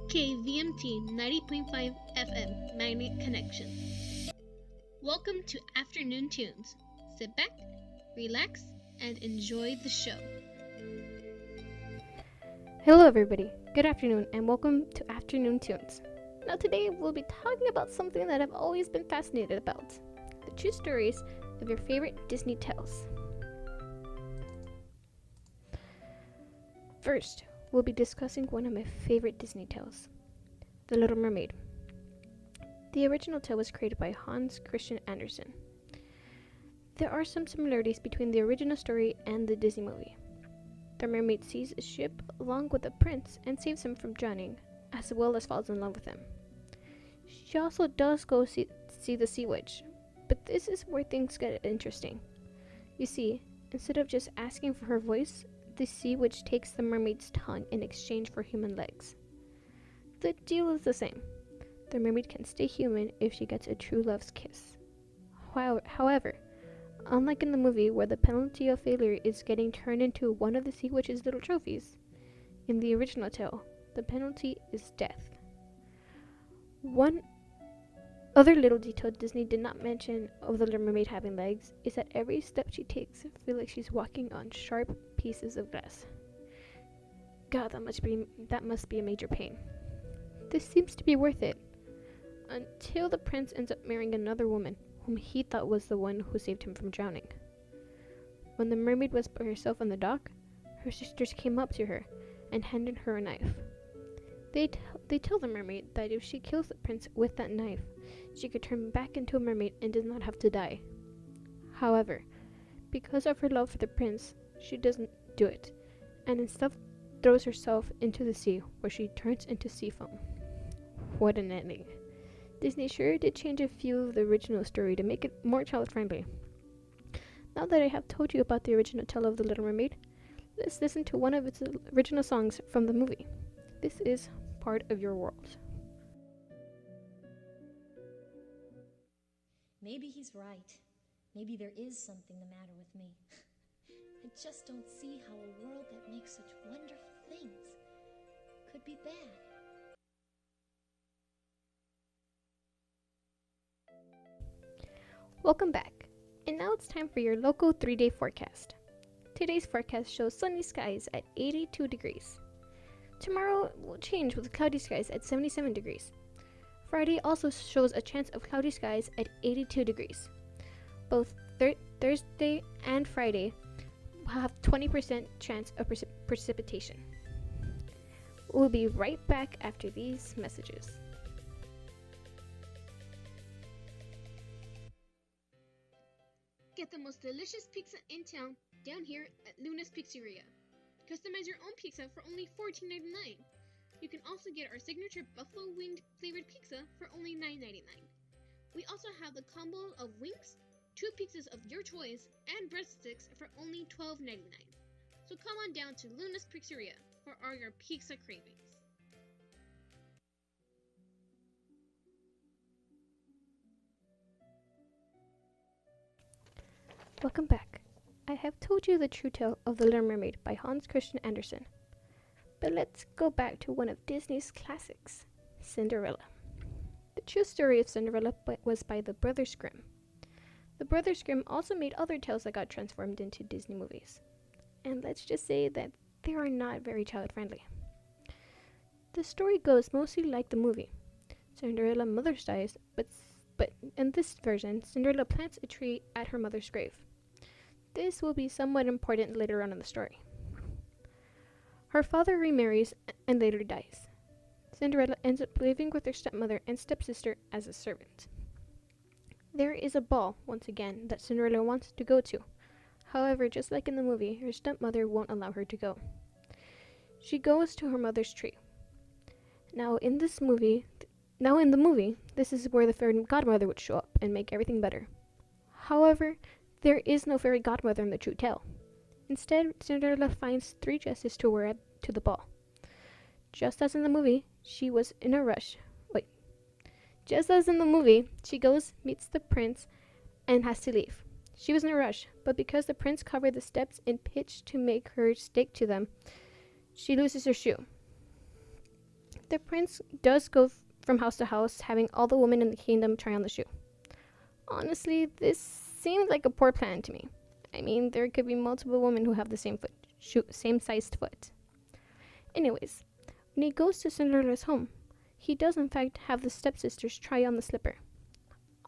KVMT 90.5 FM Magnet Connection. Welcome to Afternoon Tunes. Sit back, relax, and enjoy the show. Hello everybody, good afternoon and welcome to Afternoon Tunes. Now today we'll be talking about something that I've always been fascinated about, the true stories of your favorite Disney tales. First, we'll be discussing one of my favorite Disney tales, The Little Mermaid. The original tale was created by Hans Christian Andersen. There are some similarities between the original story and the Disney movie. The mermaid sees a ship along with a prince and saves him from drowning, as well as falls in love with him. She also does go see the sea witch, but this is where things get interesting. You see, instead of just asking for her voice, the sea witch takes the mermaid's tongue in exchange for human legs. The deal is the same. The mermaid can stay human if she gets a true love's kiss. However, unlike in the movie where the penalty of failure is getting turned into one of the sea witch's little trophies, in the original tale, the penalty is death. One other little detail Disney did not mention of the Little Mermaid having legs is that every step she takes feels like she's walking on sharp pieces of glass. God, that must be a major pain. This seems to be worth it, until the prince ends up marrying another woman whom he thought was the one who saved him from drowning. When the mermaid was by herself on the dock, her sisters came up to her and handed her a knife. They tell the mermaid that if she kills the prince with that knife, she could turn back into a mermaid and does not have to die. However, because of her love for the prince, she doesn't do it, and instead throws herself into the sea, where she turns into sea foam. What an ending. Disney sure did change a few of the original story to make it more child-friendly. Now that I have told you about the original tale of The Little Mermaid, let's listen to one of its original songs from the movie. This is Part of Your World. Maybe he's right. Maybe there is something the matter with me. I just don't see how a world that makes such wonderful things could be bad. Welcome back, and now it's time for your local 3-day forecast. Today's forecast shows sunny skies at 82 degrees. Tomorrow will change with cloudy skies at 77 degrees. Friday also shows a chance of cloudy skies at 82 degrees. Both Thursday and Friday will have 20% chance of precipitation. We'll be right back after these messages. Get the most delicious pizza in town down here at Luna's Pizzeria. Customize your own pizza for only $14.99. You can also get our signature buffalo winged flavored pizza for only $9.99. We also have the combo of wings, 2 pizzas of your choice, and breadsticks for only $12.99. So come on down to Luna's Pizzeria for all your pizza cravings. Welcome back. I have told you the true tale of The Little Mermaid by Hans Christian Andersen. But let's go back to one of Disney's classics, Cinderella. The true story of Cinderella was by the Brothers Grimm. The Brothers Grimm also made other tales that got transformed into Disney movies. And let's just say that they are not very child-friendly. The story goes mostly like the movie. Cinderella's mother dies, but in this version, Cinderella plants a tree at her mother's grave. This will be somewhat important later on in the story. Her father remarries and later dies. Cinderella ends up living with her stepmother and stepsister as a servant. There is a ball, once again, that Cinderella wants to go to. However, just like in the movie, her stepmother won't allow her to go. She goes to her mother's tree. Now in the movie, this is where the fairy godmother would show up and make everything better. However, there is no fairy godmother in the true tale. Instead, Cinderella finds 3 dresses to wear to the ball. Just as in the movie, she goes, meets the prince, and has to leave. She was in a rush, but because the prince covered the steps in pitch to make her stick to them, she loses her shoe. The prince does go from house to house, having all the women in the kingdom try on the shoe. Honestly, this seems like a poor plan to me. I mean, there could be multiple women who have the same sized foot. Anyways, when he goes to Cinderella's home, he does in fact have the stepsisters try on the slipper.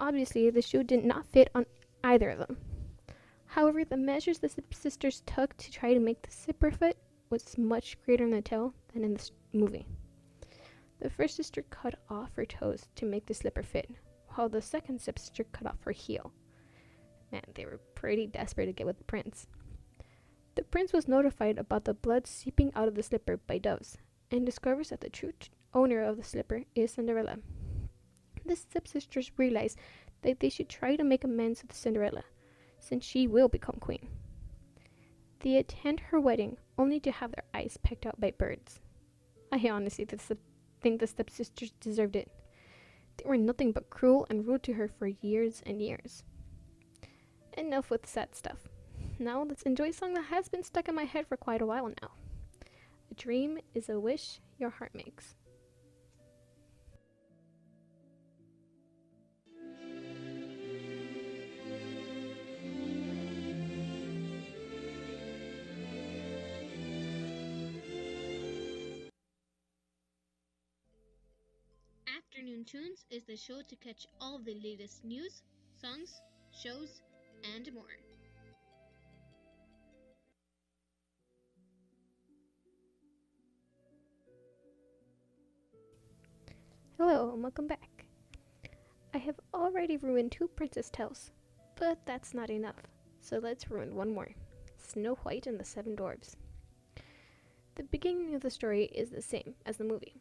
Obviously, the shoe did not fit on either of them. However, the measures the stepsisters took to try to make the slipper fit was much greater in the tale than in the movie. The first sister cut off her toes to make the slipper fit, while the second stepsister cut off her heel. Man, they were pretty desperate to get with the prince. The prince was notified about the blood seeping out of the slipper by doves, and discovers that the true owner of the slipper is Cinderella. The stepsisters realize that they should try to make amends with Cinderella, since she will become queen. They attend her wedding only to have their eyes pecked out by birds. I honestly think the stepsisters deserved it. They were nothing but cruel and rude to her for years and years. Enough with sad stuff. Now let's enjoy a song that has been stuck in my head for quite a while now. A dream is a wish your heart makes. Afternoon Tunes is the show to catch all the latest news, songs, shows, and more. Hello and welcome back. I have already ruined 2 princess tales, but that's not enough, so let's ruin one more. Snow White and the 7 Dwarfs. The beginning of the story is the same as the movie.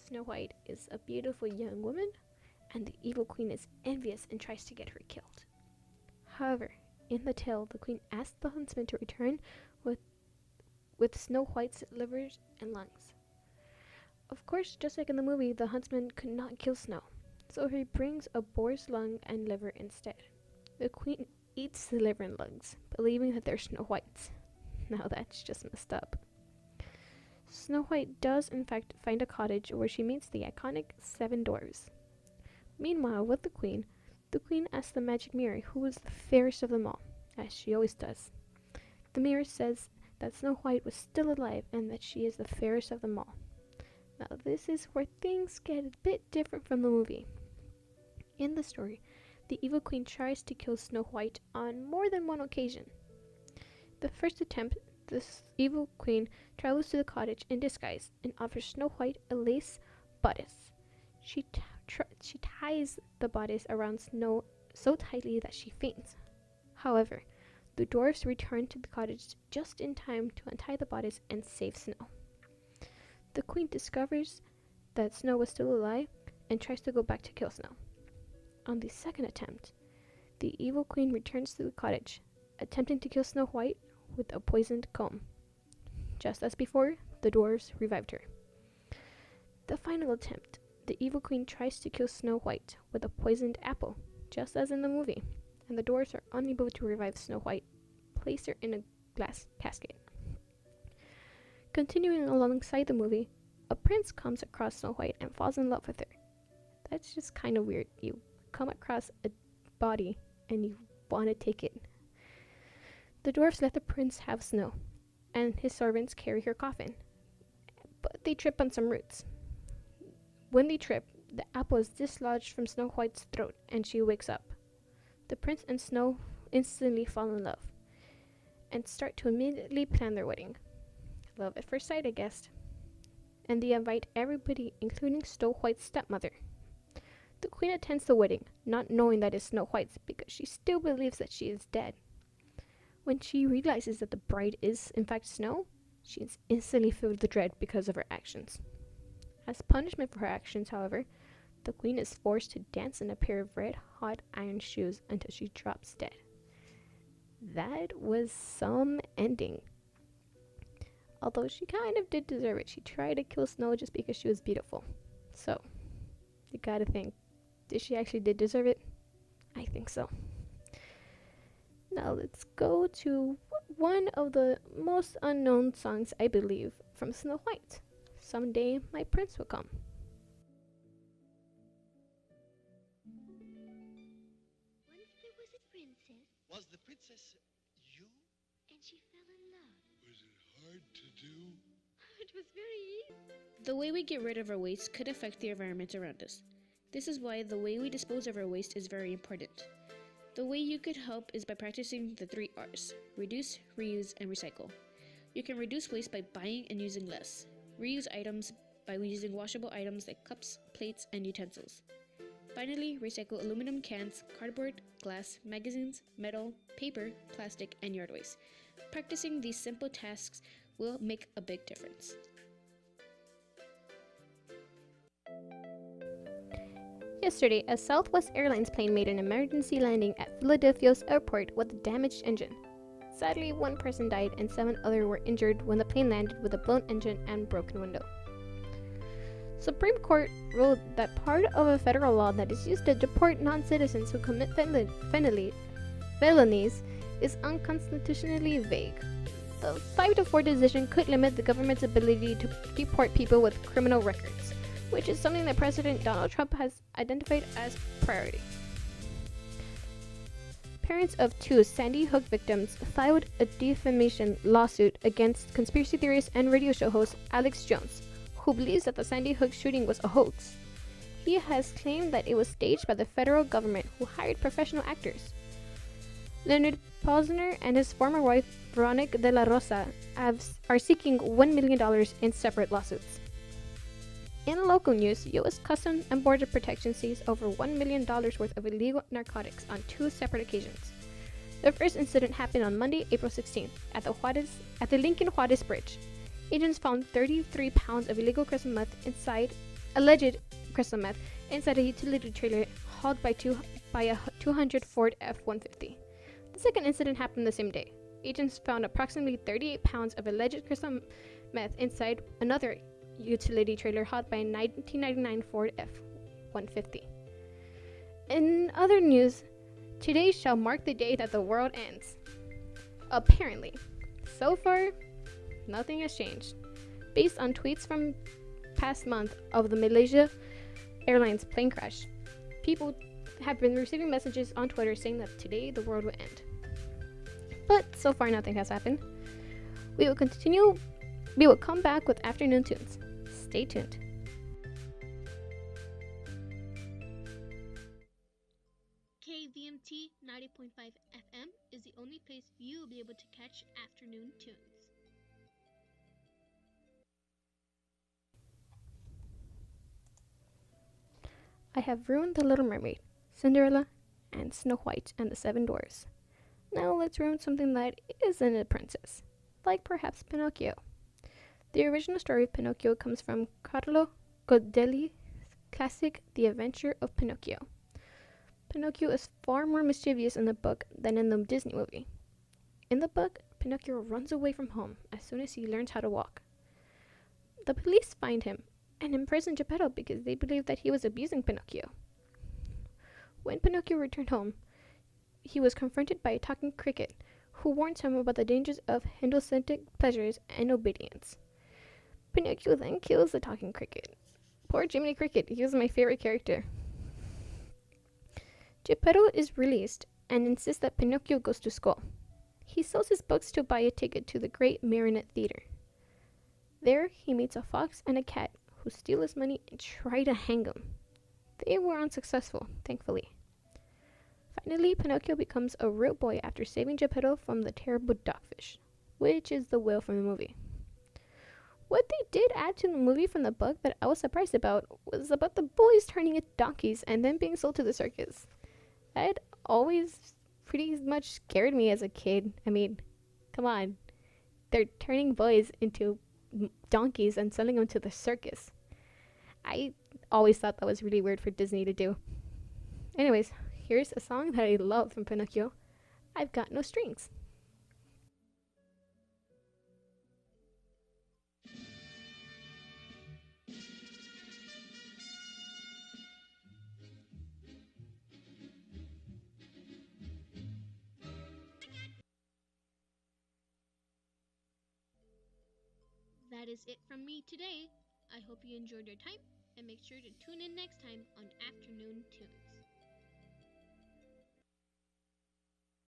Snow White is a beautiful young woman, and the evil queen is envious and tries to get her killed. However, in the tale, the queen asks the huntsman to return with Snow White's livers and lungs. Of course, just like in the movie, the huntsman could not kill Snow, so he brings a boar's lung and liver instead. The queen eats the liver and lungs, believing that they're Snow White's. Now that's just messed up. Snow White does in fact find a cottage where she meets the iconic 7 dwarves. Meanwhile, with the queen asks the magic mirror who is the fairest of them all, as she always does. The mirror says that Snow White was still alive and that she is the fairest of them all. Now this is where things get a bit different from the movie. In the story, the evil queen tries to kill Snow White on more than one occasion. The first attempt, this evil queen travels to the cottage in disguise and offers Snow White a lace bodice. She ties the bodice around Snow so tightly that she faints. However, the dwarfs return to the cottage just in time to untie the bodice and save Snow. The queen discovers that Snow was still alive and tries to go back to kill Snow. On the second attempt, the evil queen returns to the cottage, attempting to kill Snow White with a poisoned comb. Just as before, the dwarves revived her. The final attempt, the evil queen tries to kill Snow White with a poisoned apple, just as in the movie, and the dwarves are unable to revive Snow White, place her in a glass casket. Continuing alongside the movie, a prince comes across Snow White and falls in love with her. That's just kind of weird. You come across a body and you want to take it. The dwarfs let the prince have Snow, and his servants carry her coffin, but they trip on some roots. When they trip, the apple is dislodged from Snow White's throat and she wakes up. The prince and Snow instantly fall in love and start to immediately plan their wedding. Love at first sight, I guess. And they invite everybody, including Snow White's stepmother. The queen attends the wedding, not knowing that it's Snow White's because she still believes that she is dead. When she realizes that the bride is in fact Snow, she is instantly filled with dread because of her actions. As punishment for her actions, however, the queen is forced to dance in a pair of red-hot iron shoes until she drops dead. That was some ending. Although she kind of did deserve it. She tried to kill Snow just because she was beautiful. So, you gotta think, did she actually did deserve it? I think so. Now let's go to one of the most unknown songs, I believe, from Snow White. someday my prince will come. Once there was a princess. Was the princess you? And she fell in love. Was it hard to do? It was very easy. The way we get rid of our waste could affect the environment around us. This is why the way we dispose of our waste is very important. The way you could help is by practicing the 3 R's: reduce, reuse, and recycle. You can reduce waste by buying and using less. Reuse items by using washable items like cups, plates, and utensils. Finally, recycle aluminum cans, cardboard, glass, magazines, metal, paper, plastic, and yard waste. Practicing these simple tasks will make a big difference. Yesterday, a Southwest Airlines plane made an emergency landing at Philadelphia's airport with a damaged engine. Sadly, 1 person died and 7 others were injured when the plane landed with a blown engine and broken window. Supreme Court ruled that part of a federal law that is used to deport non-citizens who commit felonies is unconstitutionally vague. The 5-4 decision could limit the government's ability to deport people with criminal records, which is something that President Donald Trump has identified as priority. Parents of 2 Sandy Hook victims filed a defamation lawsuit against conspiracy theorist and radio show host Alex Jones, who believes that the Sandy Hook shooting was a hoax. He has claimed that it was staged by the federal government, who hired professional actors. Leonard Posner and his former wife, Veronica de la Rosa, are seeking $1 million in separate lawsuits. In local news, U.S. Customs and Border Protection seized over $1 million worth of illegal narcotics on 2 separate occasions. The first incident happened on Monday, April 16th, at the Lincoln Juarez Bridge. Agents found 33 pounds of illegal crystal meth alleged crystal meth inside a utility trailer hauled by a 200 Ford F-150. The second incident happened the same day. Agents found approximately 38 pounds of alleged crystal meth inside another utility trailer hauled by a 1999 Ford F-150. In other news, today shall mark the day that the world ends. Apparently. So far, nothing has changed. Based on tweets from past month of the Malaysia Airlines plane crash, people have been receiving messages on Twitter saying that today the world will end. But so far nothing has happened. We will come back with afternoon tunes. Stay tuned. KVMT 90.5 FM is the only place you will be able to catch afternoon tunes. I have ruined The Little Mermaid, Cinderella, and Snow White and the 7 Dwarfs. Now let's ruin something that isn't a princess, like perhaps Pinocchio. The original story of Pinocchio comes from Carlo Godelli's classic The Adventure of Pinocchio. Pinocchio is far more mischievous in the book than in the Disney movie. In the book, Pinocchio runs away from home as soon as he learns how to walk. The police find him and imprison Geppetto because they believe that he was abusing Pinocchio. When Pinocchio returned home, he was confronted by a talking cricket who warns him about the dangers of hedonistic pleasures and obedience. Pinocchio then kills the talking cricket. Poor Jiminy Cricket, he was my favorite character. Geppetto is released and insists that Pinocchio goes to school. He sells his books to buy a ticket to the Great Marionette Theater. There, he meets a fox and a cat who steal his money and try to hang him. They were unsuccessful, thankfully. Finally, Pinocchio becomes a real boy after saving Geppetto from the terrible dogfish, which is the whale from the movie. What they did add to the movie from the book that I was surprised about was about the boys turning into donkeys and then being sold to the circus. That always pretty much scared me as a kid. I mean, come on. They're turning boys into donkeys and selling them to the circus. I always thought that was really weird for Disney to do. Anyways, here's a song that I love from Pinocchio, I've Got No Strings. That is it from me today. I hope you enjoyed your time, and make sure to tune in next time on Afternoon Tunes.